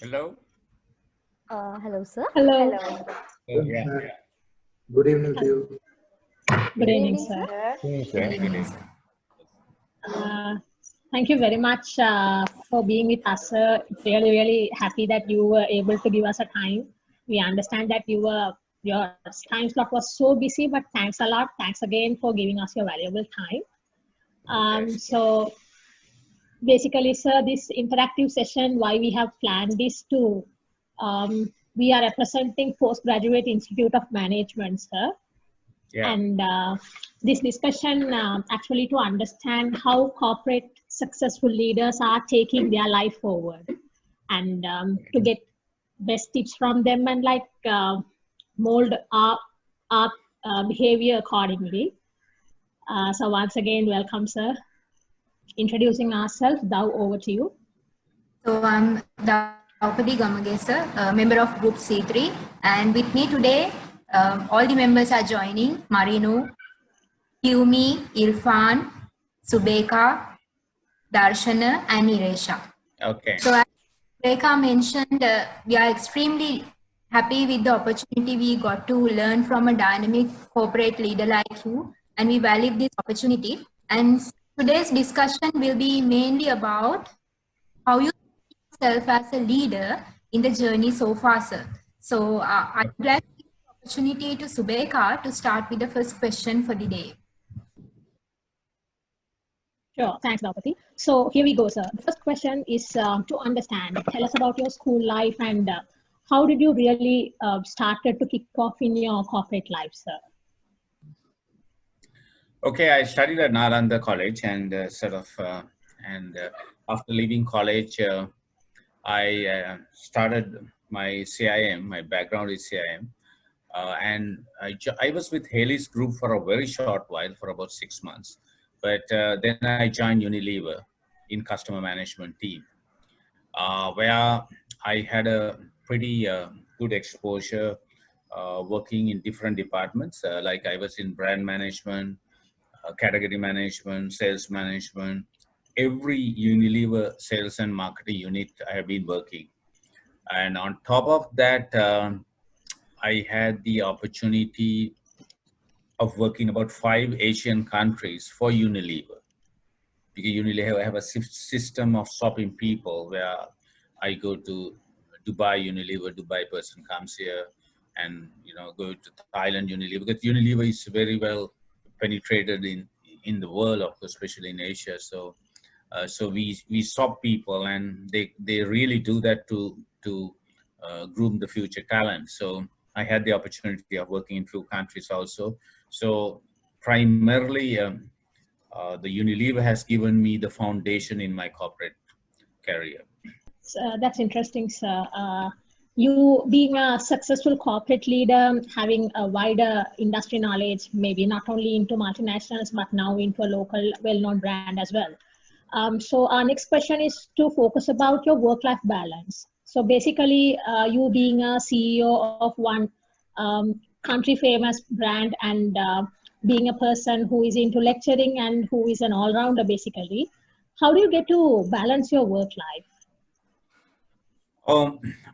Hello. Hello, sir. Hello. Yeah. Good evening to you. Good evening, sir. Good evening. Thank you very much for being with us, sir. Really happy that you were able to give us a time. We understand that your time slot was so busy, but thanks a lot. Thanks again for giving us your valuable time. So basically, sir, this interactive session, why we have planned this to, we are representing Postgraduate Institute of Management, sir. Yeah. And this discussion actually to understand how corporate successful leaders are taking their life forward, and to get best tips from them and like mold our behavior accordingly. So once again, welcome, sir. Introducing ourselves, Thou, over to you. So I'm Daupadi Gamagesa, a member of Group C3, and with me today, all the members are joining: Marinu, Yumi, Irfan, Subeka, Darshana, and Iresha. Okay. So as Subeka mentioned, we are extremely happy with the opportunity we got to learn from a dynamic corporate leader like you, and we value this opportunity. And today's discussion will be mainly about how you see yourself as a leader in the journey so far, sir. So I'd like to give the opportunity to Subeka to start with the first question for the day. Sure, thanks, Daupati. So here we go, sir. The first question is to understand. Tell us about your school life and how did you really started to kick off in your corporate life, sir? Okay, I studied at Nalanda College and after leaving college, I started my CIM. My background is CIM. And I was with Haley's group for a very short while, for about 6 months. But then I joined Unilever in customer management team, where I had a pretty good exposure working in different departments. Like I was in brand management, category management, sales management. Every Unilever sales and marketing unit I have been working. And on top of that, I had the opportunity of working about 5 Asian countries for Unilever. Because Unilever have a system of shopping people where I go to Dubai, Unilever, Dubai person comes here, and go to Thailand, Unilever. Because Unilever is very well penetrated in the world, of course, especially in Asia. So we shop people, and they really do that to groom the future talent. So I had the opportunity of working in few countries also. So primarily, the Unilever has given me the foundation in my corporate career. That's interesting, sir. You being a successful corporate leader, having a wider industry knowledge, maybe not only into multinationals, but now into a local well-known brand as well. So our next question is to focus about your work-life balance. So basically, you being a CEO of one country famous brand and being a person who is into lecturing and who is an all-rounder basically, how do you get to balance your work life?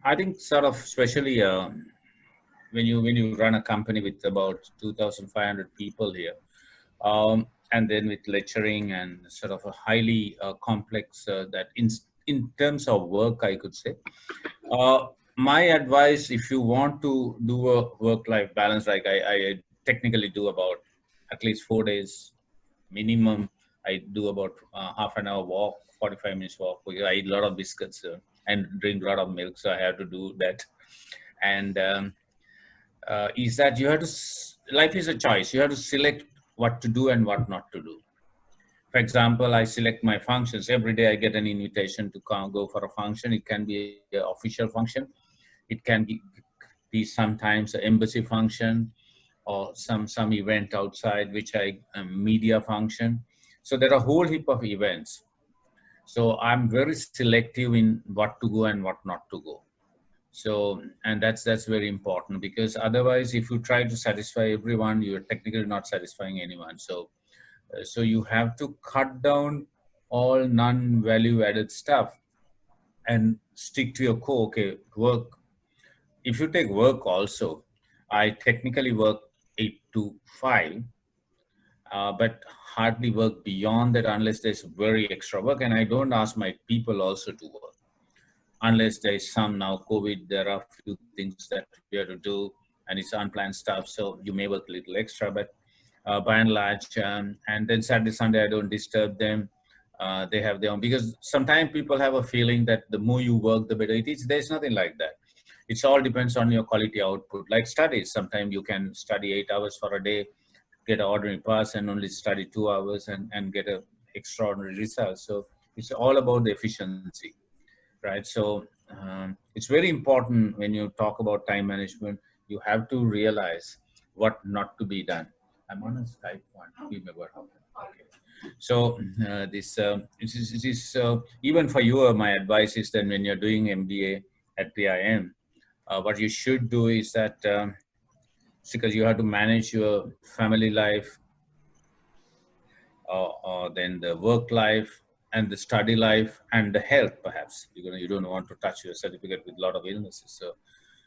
I think sort of, especially when you run a company with about 2,500 people here, and then with lecturing and sort of a highly complex that in terms of work, I could say. My advice, if you want to do a work-life balance, like I technically do about at least 4 days minimum. I do about half an hour walk, 45 minutes walk, because I eat a lot of biscuits and drink a lot of milk, so I have to do that. And is that you have to, life is a choice. You have to select what to do and what not to do. For example, I select my functions. Every day I get an invitation to go for a function. It can be an official function. It can be sometimes an embassy function or some event outside, which media function. So there are a whole heap of events. So I'm very selective in what to go and what not to go. So, and that's very important, because otherwise, if you try to satisfy everyone, you're technically not satisfying anyone. So you have to cut down all non-value added stuff and stick to your core. Okay, work. If you take work also, I technically work 8 to 5, but hardly work beyond that unless there's very extra work. And I don't ask my people also to work unless there is some now COVID. There are a few things that we have to do, and it's unplanned stuff. So you may work a little extra, but by and large, and then Saturday, Sunday, I don't disturb them. They have their own, because sometimes people have a feeling that the more you work, the better it is. There's nothing like that. It's all depends on your quality output. Like studies, sometimes you can study 8 hours for a day, get an ordinary pass, and only study 2 hours and get a extraordinary result. So it's all about the efficiency, right? So it's very important when you talk about time management, you have to realize what not to be done. I'm on a Skype one. Give me what happened. Okay. So it is even for you, my advice is that when you're doing MBA at PIM, what you should do is that because you have to manage your family life, or then the work life and the study life and the health, perhaps you don't want to touch your certificate with a lot of illnesses, so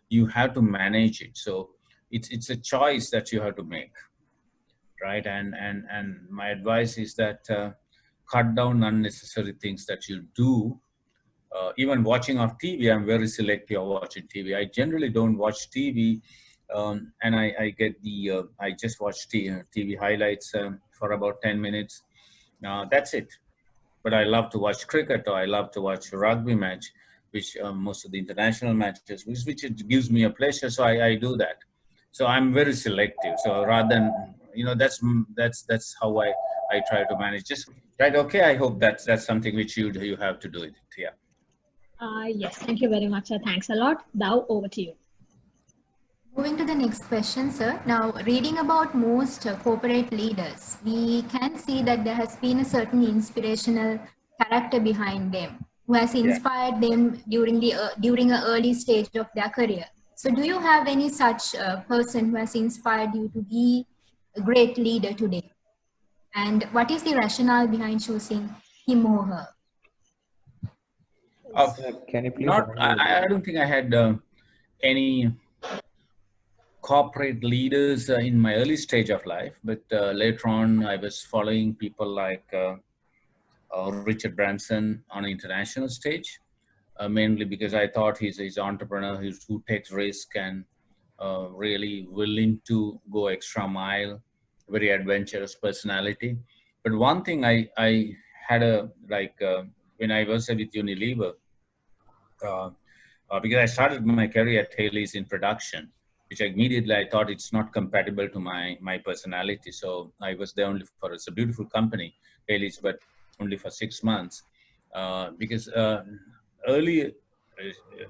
you have to manage it. So it's a choice that you have to make, right? And my advice is that cut down unnecessary things that you do. Even watching of TV, I'm very selective of watching TV. I generally don't watch TV, and I get I just watch TV highlights for about 10 minutes. That's it. But I love to watch cricket, or I love to watch a rugby match, which most of the international matches, which it gives me a pleasure. So I do that. So I'm very selective. So rather than, that's how I try to manage. Just right. Okay. I hope that's something which you have to do it. Yeah. Yes, thank you very much, sir. Thanks a lot. Now over to you. Moving to the next question, sir. Now, reading about most corporate leaders, we can see that there has been a certain inspirational character behind them who has inspired them during an early stage of their career. So, do you have any such person who has inspired you to be a great leader today? And what is the rationale behind choosing him or her? Can you please? I don't think I had any corporate leaders in my early stage of life, but later on I was following people like Richard Branson on an international stage, mainly because I thought he's an entrepreneur who takes risk and really willing to go extra mile, very adventurous personality. But one thing I had when I was with Unilever, because I started my career at Haley's in production, which immediately I thought it's not compatible to my personality. So I was there only for, it's a beautiful company, Haley's, but only for 6 months. Because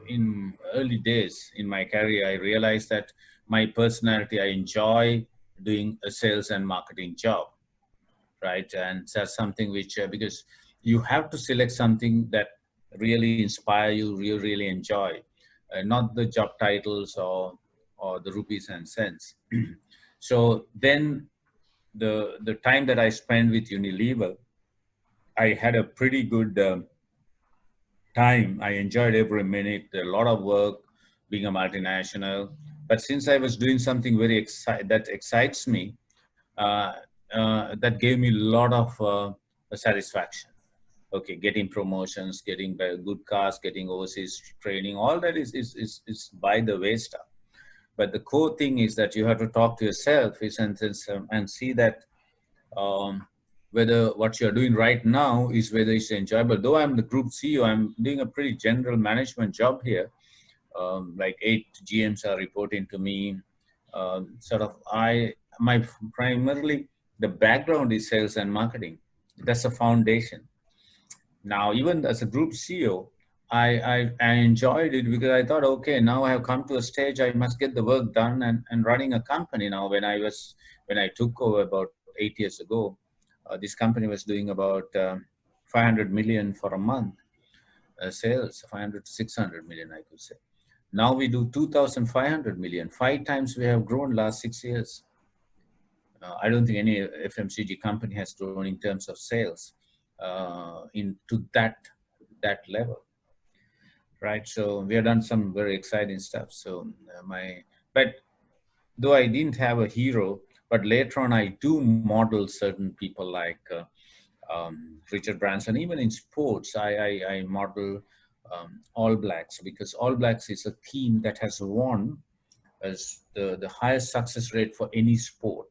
in early days in my career, I realized that my personality, I enjoy doing a sales and marketing job, right? And that's something which, because you have to select something that really inspire you, really enjoy, not the job titles or the rupees and cents. So then the time that I spent with Unilever, I had a pretty good time. I enjoyed every minute, a lot of work, being a multinational. But since I was doing something that excites me, that gave me a lot of satisfaction. Okay, getting promotions, getting good cars, getting overseas training, all that is by the way stuff. But the core thing is that you have to talk to yourself and see that whether what you're doing right now is whether it's enjoyable. Though I'm the group CEO, I'm doing a pretty general management job here. Like 8 GMs are reporting to me. Primarily the background is sales and marketing. That's a foundation. Now, even as a group CEO, I enjoyed it because I thought, okay, now I have come to a stage, I must get the work done and running a company now. When I took over about 8 years ago, this company was doing about 500 million for a month sales, 500 to 600 million, I could say. Now we do 2,500 million, 5 times we have grown last 6 years. I don't think any FMCG company has grown in terms of sales into that level. right? So we have done some very exciting stuff. So but though I didn't have a hero, but later on I do model certain people like Richard Branson. Even in sports, I model All Blacks, because All Blacks is a team that has won as the highest success rate for any sport.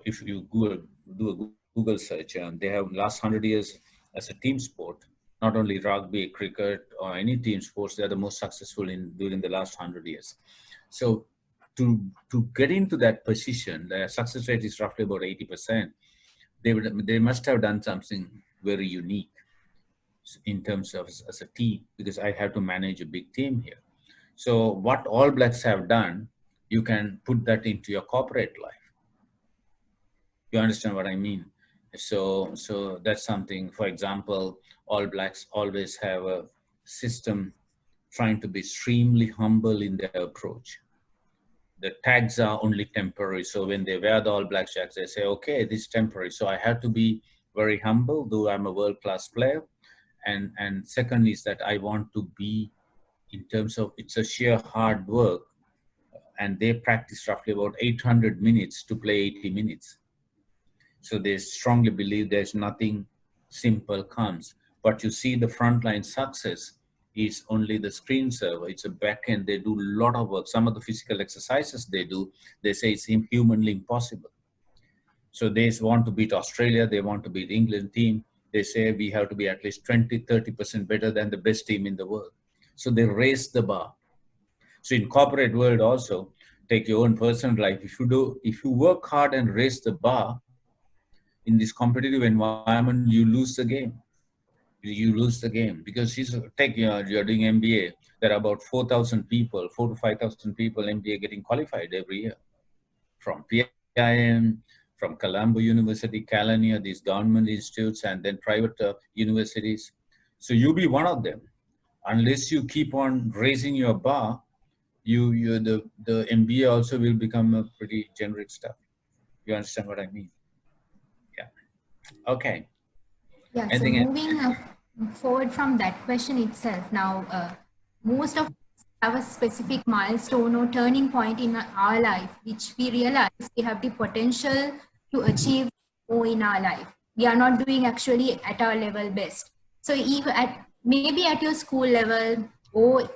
If you do a Google search, they have last 100 years as a team sport. Not only rugby, cricket, or any team sports, they are the most successful in during the last 100 years. So to get into that position, the success rate is roughly about 80%. They must have done something very unique in terms of as a team, because I have to manage a big team here. So what All Blacks have done, you can put that into your corporate life. You understand what I mean? So that's something. For example, All Blacks always have a system trying to be extremely humble in their approach. The tags are only temporary. So when they wear the All Black jackets, they say, okay, this is temporary. So I have to be very humble, though I'm a world-class player. And second is that I want to be, in terms of, it's a sheer hard work, and they practice roughly about 800 minutes to play 80 minutes. So they strongly believe there's nothing simple comes. But you see the frontline success is only the screen server. It's a backend. They do a lot of work. Some of the physical exercises they do, they say it's humanly impossible. So they want to beat Australia. They want to beat the England team. They say we have to be at least 20, 30% better than the best team in the world. So they raise the bar. So in corporate world also, take your own personal life. If you work hard and raise the bar in this competitive environment, you lose the game. You lose the game, because you're doing MBA. There are about 4,000 people, 4 to 5,000 people MBA getting qualified every year from PIM, from Colombo University, Calania, these government institutes, and then private universities. So you be one of them. Unless you keep on raising your bar, the MBA also will become a pretty generic stuff. You understand what I mean? Yeah. Okay. Yeah, so Anything else? moving forward from that question itself, now most of us have a specific milestone or turning point in our life, which we realize we have the potential to achieve more in our life. We are not doing actually at our level best. So even maybe at your school level, or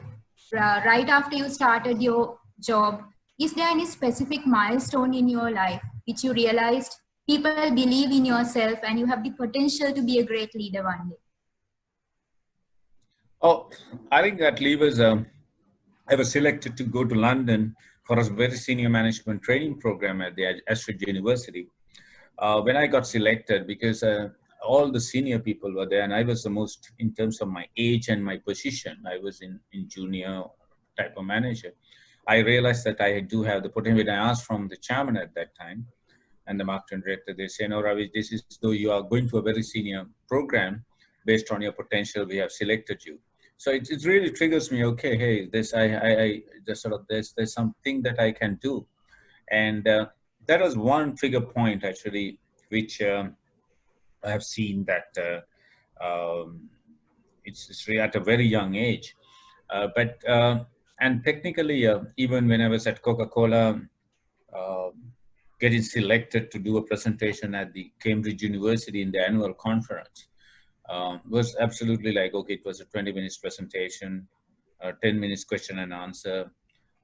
right after you started your job, is there any specific milestone in your life which you realized people believe in yourself and you have the potential to be a great leader one day? Oh, I think that levers. I was selected to go to London for a very senior management training program at the Ashford University. When I got selected, because all the senior people were there, and I was the most, in terms of my age and my position, I was in junior type of manager. I realized that I do have the potential. When I asked from the chairman at that time and the marketing director, they say, no, Ravi, this is though you are going to a very senior program, based on your potential, we have selected you. So it really triggers me. Okay, hey, there's something that I can do, and that was one trigger point actually, which I have seen that it's really at a very young age, and technically even when I was at Coca-Cola, getting selected to do a presentation at the Cambridge University in the annual conference. Was absolutely like, okay, it was a 20 minutes presentation, 10 minutes question and answer.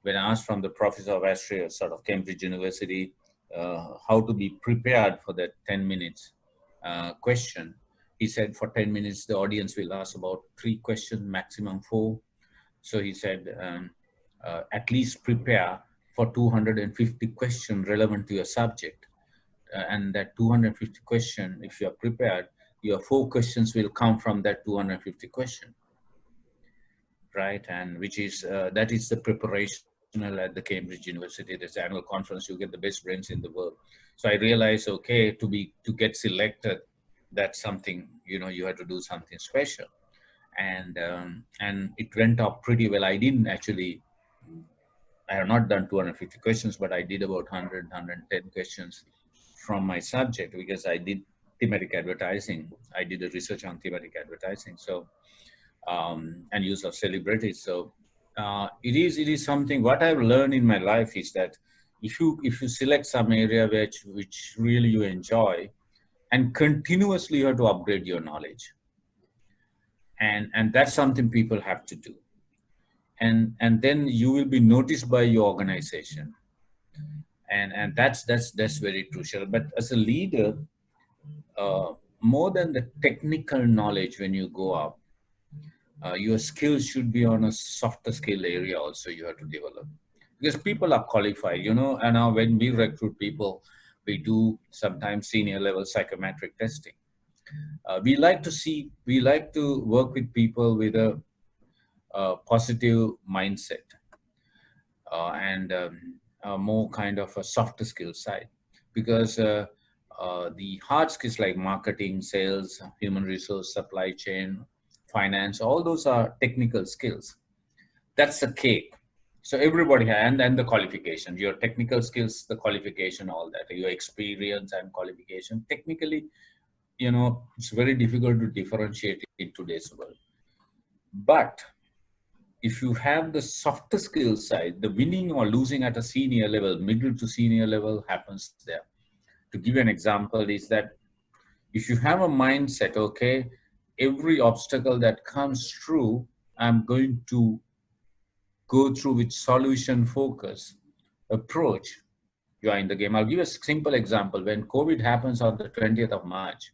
When I asked from the professor of history, sort of Cambridge University, how to be prepared for that 10 minutes question, he said for 10 minutes, the audience will ask about 3 questions, maximum 4. So he said, at least prepare for 250 questions relevant to your subject. And that 250 question, if you are prepared, your 4 questions will come from that 250 question, right? And which is, that is the preparational at the Cambridge University, this annual conference, you get the best brains in the world. So I realized, okay, to get selected, that's something, you have to do something special. And it went up pretty well. I have not done 250 questions, but I did about 100, 110 questions from my subject, because I did thematic advertising. I did a research on thematic advertising. So and use of celebrities. So it is something. What I've learned in my life is that if you select some area which really you enjoy, and continuously you have to upgrade your knowledge, and that's something people have to do, and then you will be noticed by your organization, and that's very crucial. But as a leader, more than the technical knowledge, when you go up, your skills should be on a softer skill area also you have to develop, because people are qualified, and now when we recruit people, we do sometimes senior level psychometric testing. We like to work with people with a positive mindset, and more kind of a softer skill side, because the hard skills like marketing, sales, human resource, supply chain, finance, all those are technical skills. That's the cake. So everybody and the qualification, your technical skills, the qualification, all that, your experience and qualification. Technically, it's very difficult to differentiate in today's world. But if you have the softer skill side, the winning or losing at a senior level, middle to senior level happens there. To give you an example is that if you have a mindset, okay, every obstacle that comes through, I'm going to go through with solution focus approach, you are in the game. I'll give a simple example. When COVID happens on the 20th of March,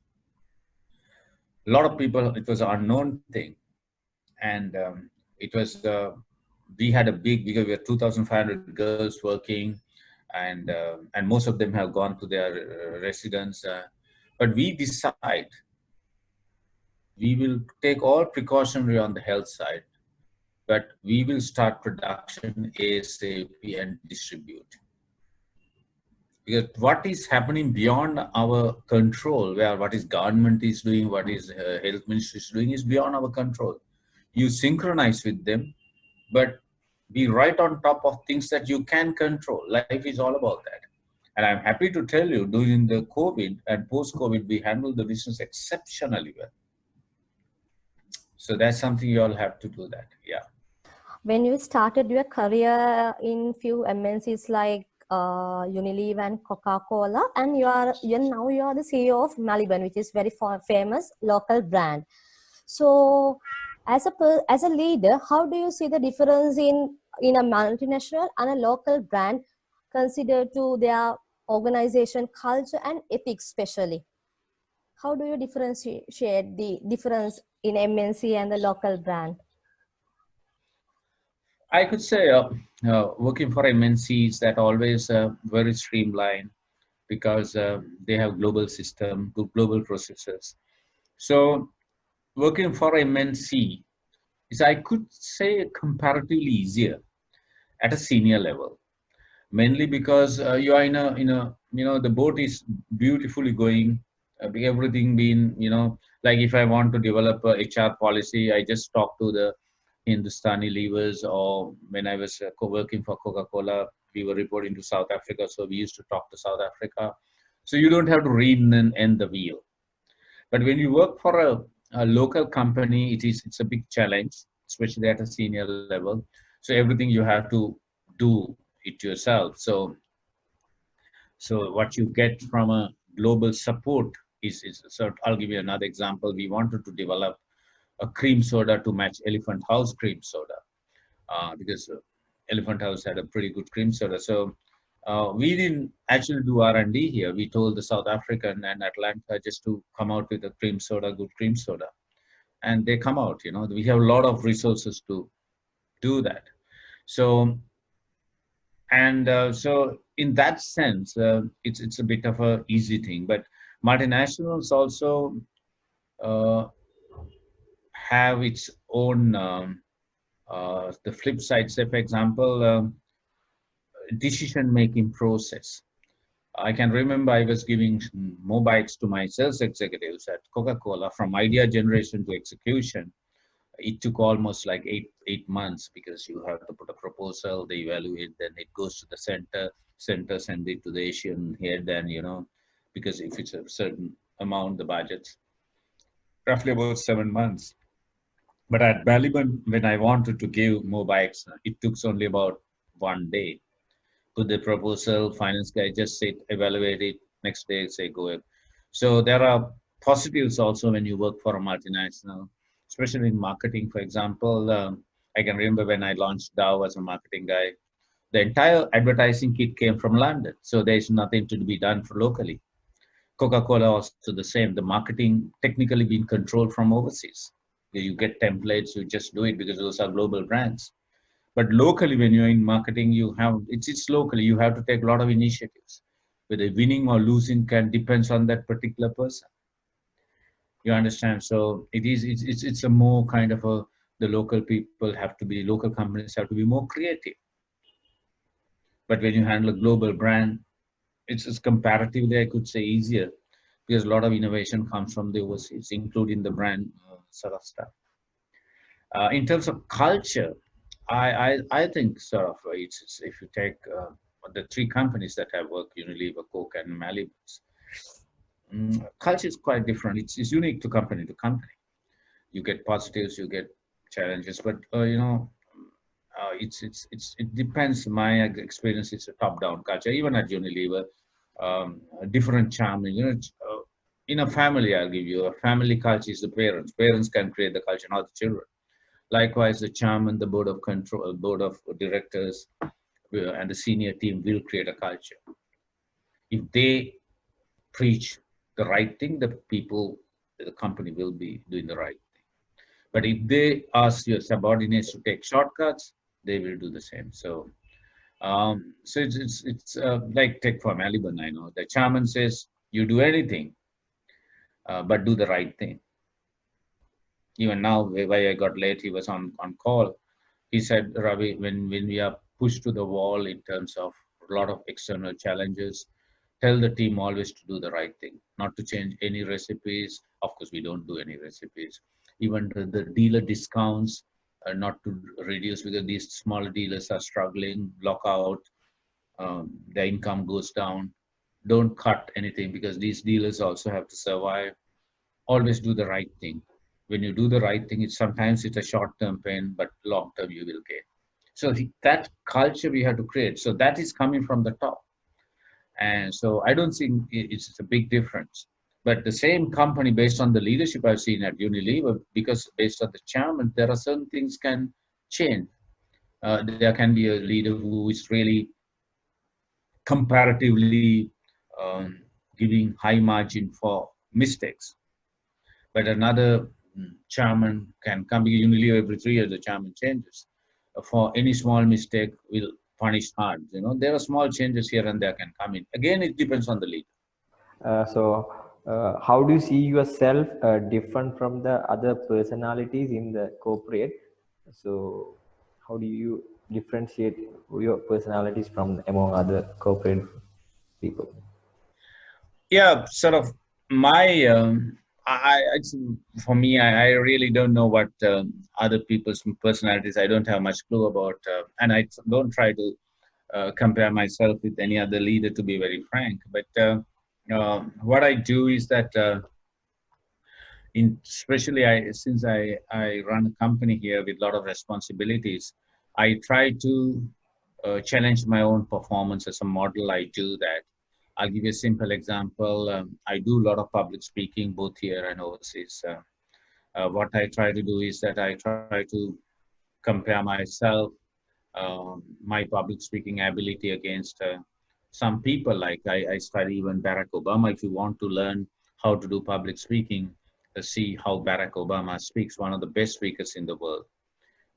a lot of people, it was an unknown thing. And it was, we had a big, because we had 2,500 girls working, and most of them have gone to their residence. But we decide we will take all precautionary on the health side, but we will start production ASAP and distribute. Because what is happening beyond our control, where what is government is doing, what is health ministry is doing, is beyond our control. You synchronize with them, but be right on top of things that you can control. Life is all about that. And I'm happy to tell you, during the COVID and post-COVID, we handled the business exceptionally well. So that's something you all have to do that. Yeah. When you started your career in few MNCs like Unilever and Coca-Cola, and now you are the CEO of Maliban, which is very famous local brand. So as a leader, how do you see the difference in a multinational and a local brand considered to their organization culture and ethics especially? How do you differentiate the difference in MNC and the local brand? I could say working for MNCs that always very streamlined, because they have global system, global processes. So working for MNC is, I could say, comparatively easier at a senior level, mainly because you are in a the boat is beautifully going, everything being, like if I want to develop a HR policy, I just talk to the Hindustani levers, or when I was working for Coca-Cola, we were reporting to South Africa, so we used to talk to South Africa. So you don't have to reinvent the wheel. But when you work for a local company, it's a big challenge, especially at a senior level. So everything you have to do it yourself. So what you get from a global support is so I'll give you another example. We wanted to develop a cream soda to match Elephant House cream soda, because Elephant House had a pretty good cream soda. So we didn't actually do R&D here. We told the South African and Atlanta just to come out with a cream soda, good cream soda, and they come out. We have a lot of resources to do that. So so in that sense, it's a bit of a easy thing. But multinationals also have its own the flip side. Say, for example, decision-making process. I can remember I was giving mobiles to my sales executives at Coca-Cola, from idea generation to execution. It took almost like eight months, because you have to put a proposal, they evaluate, then it goes to the center send it to the Asian head, and because if it's a certain amount, the budget, roughly about 7 months. But at Maliban, when I wanted to give more bikes, it took only about 1 day. Put the proposal, finance guy just sit, evaluate it, next day say go ahead. So there are positives also when you work for a multinational, especially in marketing. For example, I can remember when I launched Dow as a marketing guy, the entire advertising kit came from London. So there's nothing to be done for locally. Coca-Cola also the same. The marketing technically being controlled from overseas. You get templates, you just do it because those are global brands. But locally, when you're in marketing, you have it's locally. You have to take a lot of initiatives. Whether winning or losing can depends on that particular person. You understand? So it's a more kind of a the local people have to be local companies have to be more creative. But when you handle a global brand, it's comparatively I could say easier because a lot of innovation comes from the overseas, including the brand sort of stuff. In terms of culture, I think sort of it's if you take the three companies that have worked, Unilever, Coke, and Malibu, culture is quite different. It's unique to company. You get positives, you get challenges, but it depends. My experience is a top-down culture. Even at Unilever, a different charm. In a family, I'll give you a family culture is the parents. Parents can create the culture, not the children. Likewise, the chairman, the board of control, board of directors, and the senior team will create a culture. If they preach the right thing, the people, the company will be doing the right thing. But if they ask your subordinates to take shortcuts, they will do the same. So it's like take for Maliban. I know the chairman says you do anything, but do the right thing. Even now, why I got late, he was on call. He said, Ravi, when we are pushed to the wall in terms of a lot of external challenges, tell the team always to do the right thing, not to change any recipes. Of course, we don't do any recipes. Even the dealer discounts, not to reduce because these smaller dealers are struggling, block out, their income goes down. Don't cut anything because these dealers also have to survive. Always do the right thing. When you do the right thing, sometimes it's a short-term pain, but long-term you will gain. So that culture we have to create. So that is coming from the top. And so I don't think it's a big difference. But the same company, based on the leadership I've seen at Unilever, because based on the chairman, there are certain things can change. There can be a leader who is really comparatively giving high margin for mistakes. But another chairman can come, because Unilever every 3 years the chairman changes. For any small mistake will punish hard. There are small changes here and there can come in. Again, it depends on the leader. How do you see yourself different from the other personalities in the corporate? So how do you differentiate your personalities from among other corporate people? Yeah, sort of my for me, I really don't know what other people's personalities. I don't have much clue about, and I don't try to compare myself with any other leader, to be very frank. But what I do is that, especially since I run a company here with a lot of responsibilities, I try to challenge my own performance as a model. I do that. I'll give you a simple example. I do a lot of public speaking, both here and overseas. What I try to do is that I try to compare myself, my public speaking ability against some people. Like I study even Barack Obama. If you want to learn how to do public speaking, see how Barack Obama speaks, one of the best speakers in the world,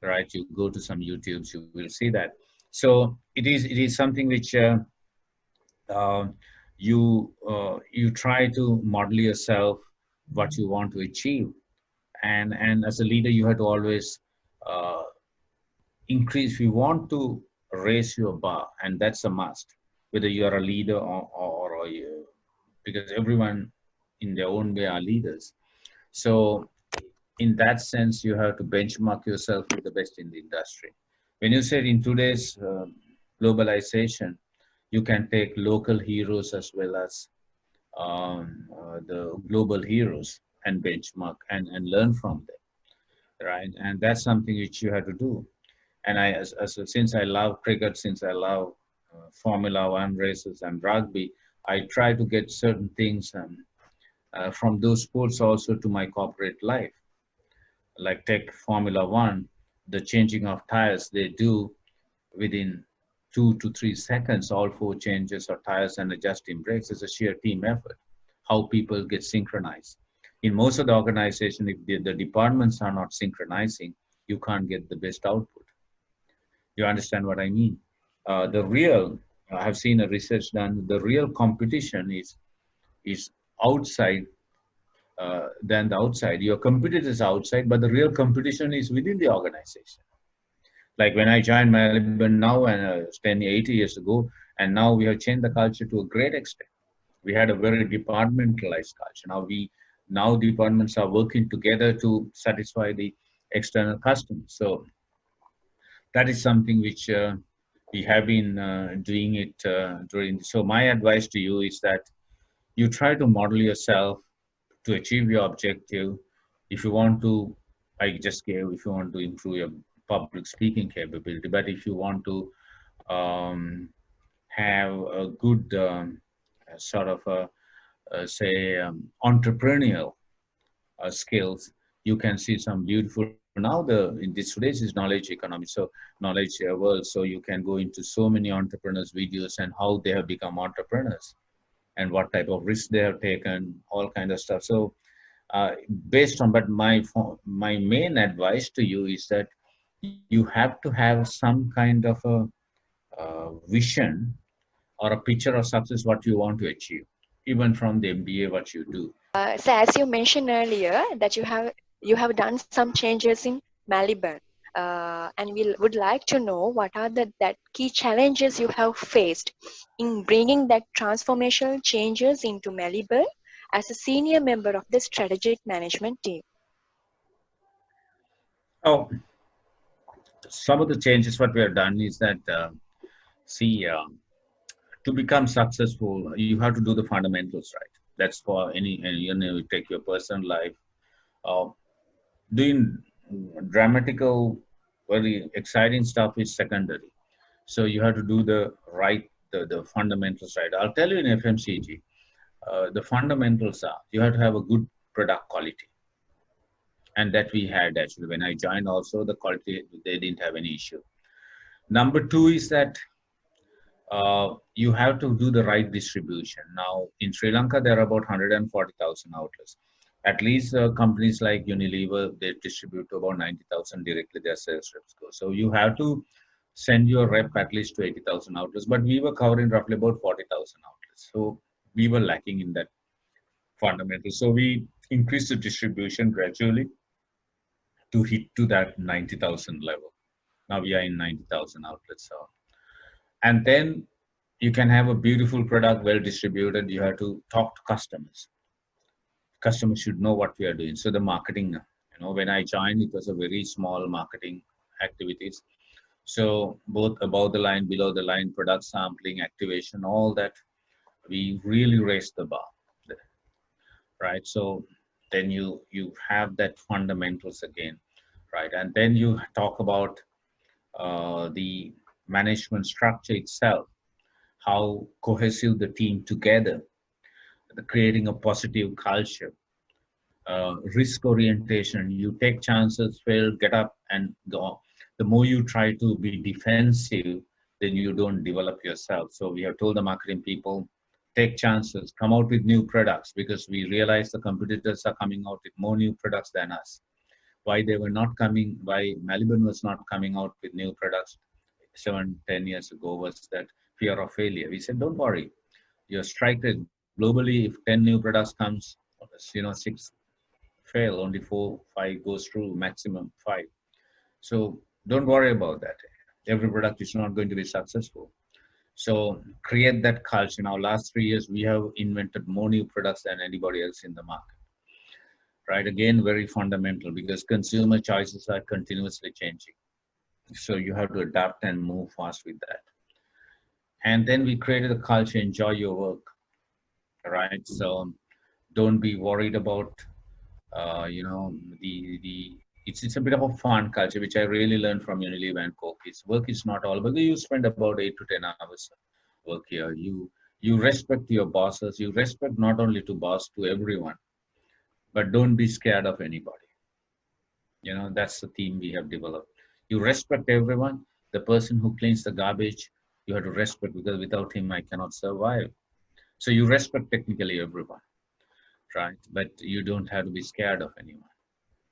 right? You go to some YouTubes, you will see that. So it is something which you try to model yourself what you want to achieve, and as a leader you have to always uh, increase. If you want to raise your bar, and that's a must, whether you are a leader or you, because everyone in their own way are leaders. So in that sense, you have to benchmark yourself with the best in the industry. When you said in today's globalization, you can take local heroes as well as the global heroes and benchmark and learn from them. right? And that's something which you have to do. And since I love cricket, since I love Formula One races and rugby, I try to get certain things from those sports also to my corporate life. Like take Formula One, the changing of tires they do within 2 to 3 seconds, all four changes of tires and adjusting brakes is a sheer team effort. How people get synchronized. In most of the organization, if the departments are not synchronizing, you can't get the best output. You understand what I mean? I have seen a research done. The real competition is outside than the outside. Your competitors outside, but the real competition is within the organization. Like when I joined Maliban now and 10, 80 years ago, and now we have changed the culture to a great extent. We had a very departmentalized culture. Now departments are working together to satisfy the external customers. So that is something which we have been doing it during. So my advice to you is that you try to model yourself to achieve your objective. If you want to, I just gave, if you want to improve your public speaking capability, but if you want to have a good sort of say entrepreneurial skills, you can see some beautiful. Now in this today's is knowledge economy, so knowledge world. So you can go into so many entrepreneurs videos and how they have become entrepreneurs and what type of risks they have taken, all kind of stuff. So based on, but my main advice to you is that you have to have some kind of a vision or a picture of success what you want to achieve, even from the MBA what you do. So as you mentioned earlier that you have done some changes in Maliban, and we would like to know what are the that key challenges you have faced in bringing that transformational changes into Maliban as a senior member of the strategic management team. Oh, some of the changes what we have done is that see to become successful you have to do the fundamentals right. That's for any, you take your personal life. Uh, Doing dramatical, very exciting stuff is secondary. So you have to do the fundamentals right. I'll tell you in FMCG, the fundamentals are you have to have a good product quality. And that we had actually when I joined also the quality, they didn't have any issue. Number two is that you have to do the right distribution. Now, in Sri Lanka, there are about 140,000 outlets. At least companies like Unilever, they distribute to about 90,000 directly, their sales reps go. So you have to send your rep at least to 80,000 outlets, but we were covering roughly about 40,000 outlets. So we were lacking in that fundamental. So we increased the distribution gradually to hit to that 90,000 level. Now we are in 90,000 outlets. So, and then you can have a beautiful product, well distributed. You have to talk to customers. Customers should know what we are doing. So the marketing, when I joined, it was a very small marketing activities. So both above the line, below the line, product sampling, activation, all that, we really raised the bar, right? So then you have that fundamentals again, right? And then you talk about the management structure itself, how cohesive the team together, creating a positive culture, risk orientation. You take chances, fail, get up and go. The more you try to be defensive, then you don't develop yourself. So we have told the marketing people, take chances, come out with new products, because we realize the competitors are coming out with more new products than us. Why they were not coming, why Maliban was not coming out with new products 7-10 years ago was that fear of failure. We said, don't worry, your strike rate globally, if 10 new products comes, 6 fail, only 4-5 goes through, maximum 5. So don't worry about that. Every product is not going to be successful. So create that culture. Now, last 3 years, we have invented more new products than anybody else in the market. Right? Again, very fundamental because consumer choices are continuously changing. So you have to adapt and move fast with that. And then we created a culture, enjoy your work, right? So don't be worried about, the it's a bit of a fun culture, which I really learned from Unilever and Coke. Work is not all, but you spend about 8 to 10 hours work here. You respect your bosses. You respect not only to boss, to everyone, but don't be scared of anybody. That's the theme we have developed. You respect everyone. The person who cleans the garbage, you have to respect, because without him, I cannot survive. So you respect technically everyone, right? But you don't have to be scared of anyone.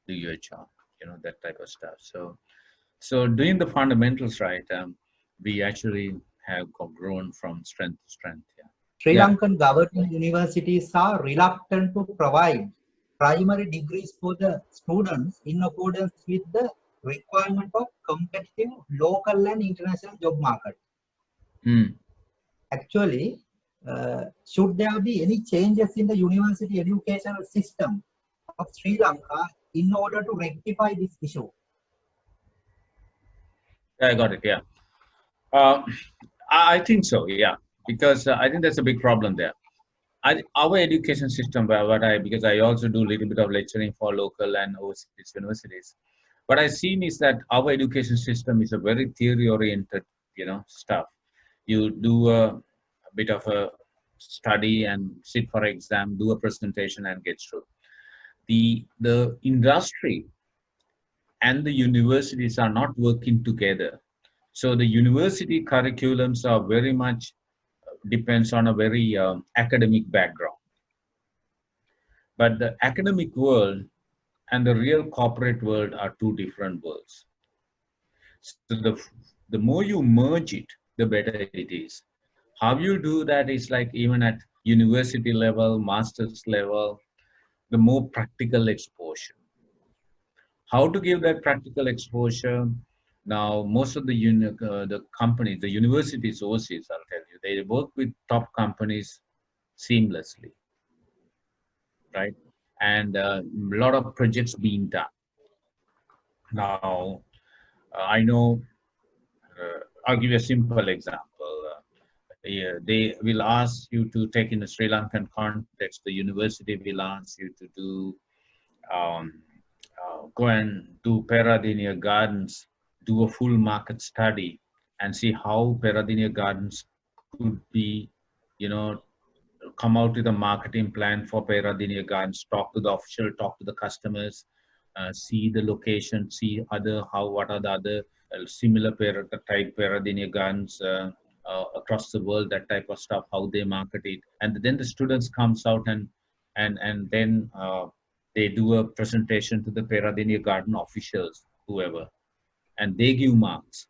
Do your job, that type of stuff. So doing the fundamentals right, we actually have grown from strength to strength. Yeah. Sri Yeah. Lankan governing universities are reluctant to provide primary degrees for the students in accordance with the requirement of competitive local and international job market. Actually, should there be any changes in the university educational system of Sri Lanka in order to rectify this issue? I got it. Yeah. I think so. Yeah, because I think that's a big problem there. Our education system, because I also do a little bit of lecturing for local and overseas universities. What I've seen is that our education system is a very theory-oriented, stuff. You do a bit of a study and sit for exam, do a presentation, and get through. The industry and the universities are not working together. So the university curriculums are very much depends on a very academic background. But the academic world and the real corporate world are two different worlds. So the more you merge it, the better it is. How you do that is like even at university level, master's level, the more practical exposure. How to give that practical exposure? Now, most of the companies, the universities overseas, I'll tell you, they work with top companies seamlessly, right? And a lot of projects being done. Now, I know, I'll give you a simple example. They will ask you to take in a Sri Lankan context, the university will ask you to do, go and do Peradeniya Gardens, do a full market study and see how Peradeniya Gardens could be, come out with a marketing plan for Peradeniya Gardens, talk to the official, talk to the customers, see the location, see what are the other similar type Peradeniya Gardens across the world, that type of stuff, how they market it. And then the students comes out and then they do a presentation to the Peradeniya Garden officials, whoever, and they give marks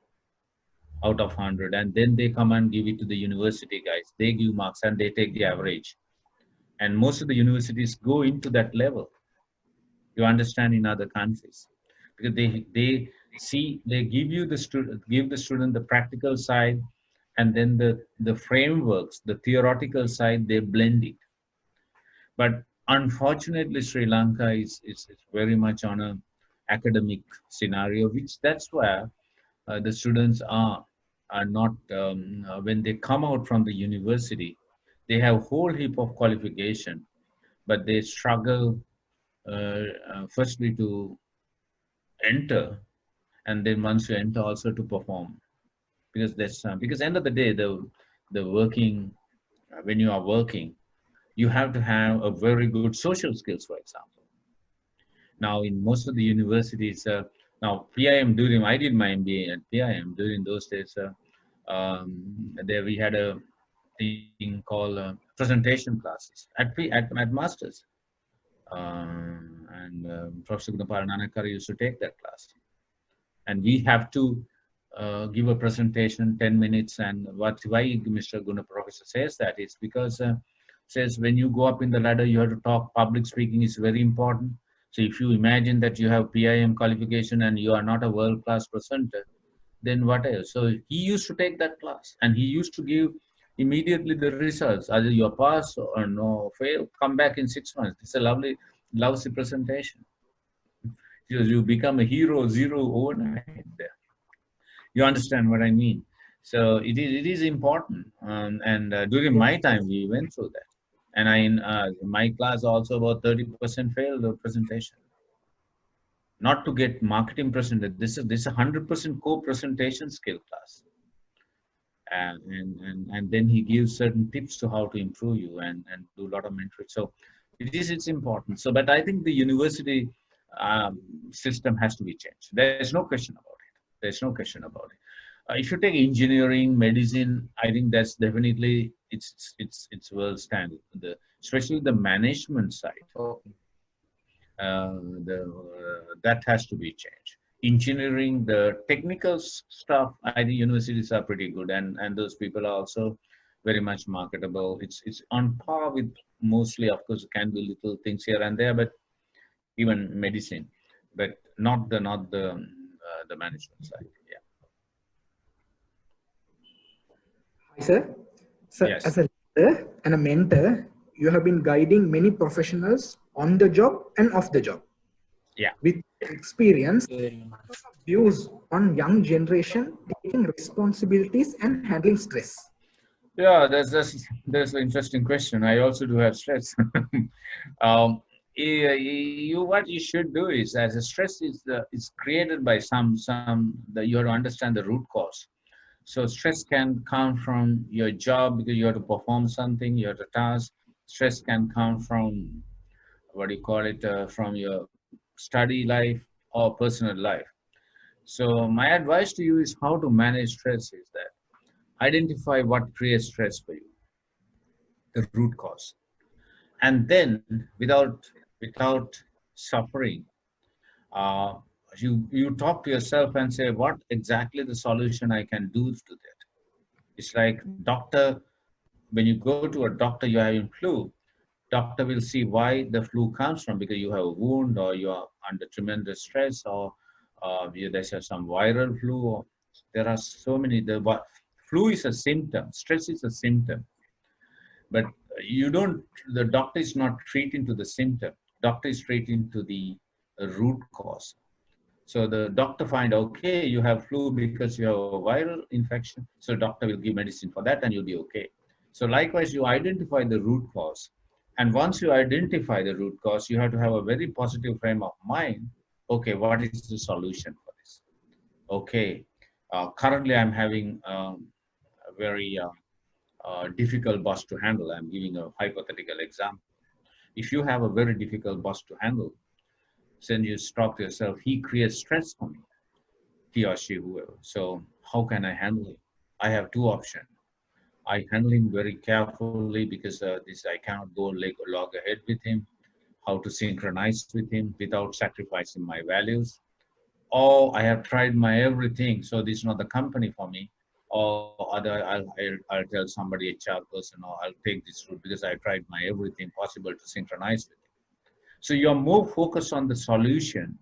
out of 100, and then they come and give it to the university guys. They give marks and they take the average. And most of the universities go into that level. You understand, in other countries, because they give you the student the practical side, and then the frameworks, the theoretical side, they blend it. But unfortunately, Sri Lanka is very much on a academic scenario, which that's where the students are not, when they come out from the university, they have a whole heap of qualification, but they struggle firstly to enter, and then once you enter also to perform, because that's because end of the day, the working, when you are working, you have to have a very good social skills, for example. Now, in most of the universities, now PIM, I did my MBA at PIM during those days. There we had a thing called presentation classes at masters, and Professor Gunapal Nanakar used to take that class, and we have to give a presentation 10 minutes. And why Mr. Guna Professor says that is because says when you go up in the ladder, you have to talk. Public speaking is very important. So if you imagine that you have PIM qualification and you are not a world-class presenter, then what else? So he used to take that class, and he used to give immediately the results. Either you pass or no fail, come back in 6 months. It's a lousy presentation. You become a hero zero overnight there. You understand what I mean? So it is important. And during my time, we went through that. And in my class also about 30% failed the presentation. not to get marketing presented. This is 100% co-presentation skill class. And then he gives certain tips to how to improve you and do a lot of mentoring. So it's important. So, but I think the university system has to be changed. There's no question about it. There's no question about it. If you take engineering, medicine, I think that's definitely it's world standard. Especially the management side, Okay. That has to be changed. Engineering, the technical stuff, I think universities are pretty good, and those people are also very much marketable. It's on par with mostly, of course, can be little things here and there, but even medicine, but not the management side. Yeah. Hi, sir. Sir, Yes. as a leader and a mentor, you have been guiding many professionals on the job and off the job. Yeah. With experience, Very much. views on young generation taking responsibilities and handling stress. Yeah, there's an interesting question. I also do have stress. What you should do is, as a stress is created by you have to understand the root cause. So stress can come from your job because you have to perform something, you have a task. Stress can come from from your study life or personal life. So my advice to you is how to manage stress is that identify what creates stress for you, the root cause, and then without suffering, uh, you talk to yourself and say what exactly the solution I can do to that. It's like doctor, when you go to a doctor, you're having flu. Doctor will see why the flu comes from, because you have a wound or you are under tremendous stress, or there's some viral flu. Or there are so many. Flu is a symptom. Stress is a symptom. But the doctor is not treating to the symptom. Doctor is treating to the root cause. So the doctor find, okay, you have flu because you have a viral infection. So doctor will give medicine for that and you'll be okay. So likewise, you identify the root cause. And once you identify the root cause, you have to have a very positive frame of mind. Okay, what is the solution for this? Okay, currently I'm having a very difficult boss to handle. I'm giving a hypothetical example. If you have a very difficult boss to handle, then you stop yourself, he creates stress for me, he or she, whoever. So how can I handle it? I have two options. I handle him very carefully because I cannot go log ahead with him, how to synchronize with him without sacrificing my values. Or I have tried my everything, so this is not the company for me. Or I'll tell somebody, HR person, or I'll take this route because I tried my everything possible to synchronize with him. So you're more focused on the solution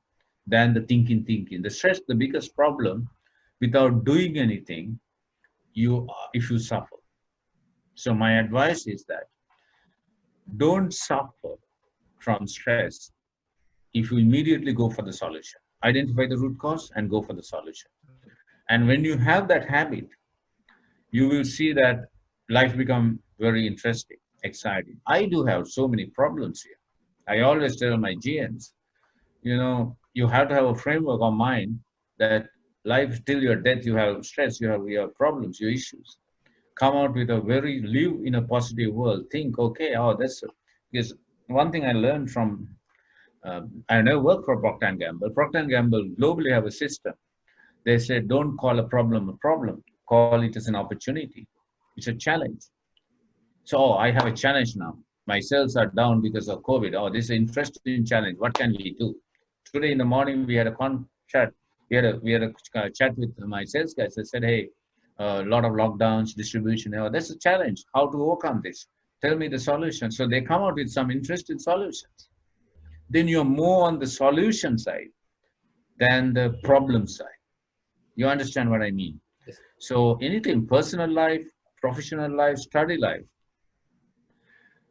than the thinking. The stress, the biggest problem, without doing anything, if you suffer. So my advice is that don't suffer from stress if you immediately go for the solution. Identify the root cause and go for the solution. And when you have that habit, you will see that life become very interesting, exciting. I do have so many problems here. I always tell my GMs, you have to have a framework of mind that life till your death, you have stress, you have your problems, your issues. Come out with live in a positive world. Think, okay, that's because one thing I learned from, I never worked for Procter & Gamble. Procter & Gamble globally have a system. They say, don't call a problem, call it as an opportunity. It's a challenge. So I have a challenge now. My sales are down because of COVID. This is an interesting challenge. What can we do? Today in the morning, we had a chat. We had a chat with my sales guys. I said, hey, a lot of lockdowns, distribution. That's a challenge. How to overcome this? Tell me the solution. So they come out with some interesting solutions. Then you're more on the solution side than the problem side. You understand what I mean? Yes. So anything, personal life, professional life, study life,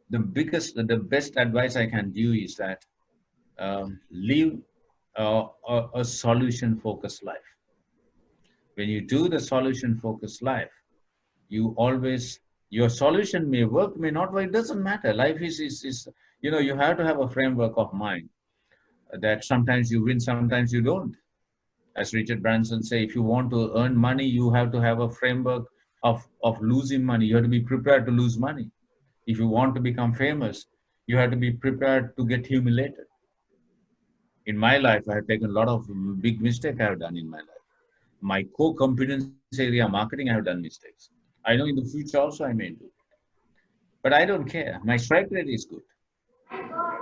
the best advice I can give is that live a solution-focused life. When you do the solution-focused life, your solution may work, may not work, it doesn't matter. Life is you have to have a framework of mind. that sometimes you win, sometimes you don't. As Richard Branson say, if you want to earn money, you have to have a framework of losing money. You have to be prepared to lose money. If you want to become famous, you have to be prepared to get humiliated. In my life, I have taken a lot of big mistakes I have done in my life. My core competence area, marketing, I have done mistakes. I know in the future also I may do. But I don't care. My strike rate is good.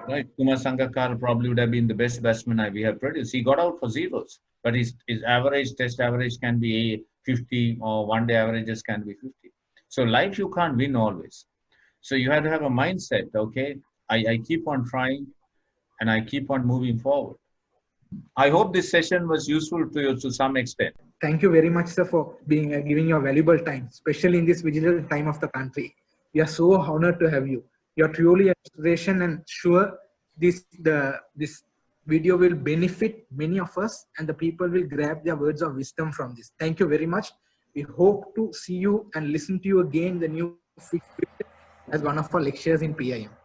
Right? Kumar Sangakkar probably would have been the best batsman we have produced. He got out for zeros, but his average, test average can be 50 or one day averages can be 50. So life you can't win always. So you have to have a mindset, okay? I keep on trying and I keep on moving forward. I hope this session was useful to you to some extent. Thank you very much, sir, for being giving your valuable time, especially in this digital time of the country. We are so honored to have you. You are truly an inspiration, and sure this video will benefit many of us, and the people will grab their words of wisdom from this. Thank you very much. We hope to see you and listen to you again in the new as one of our lecturers in PIM.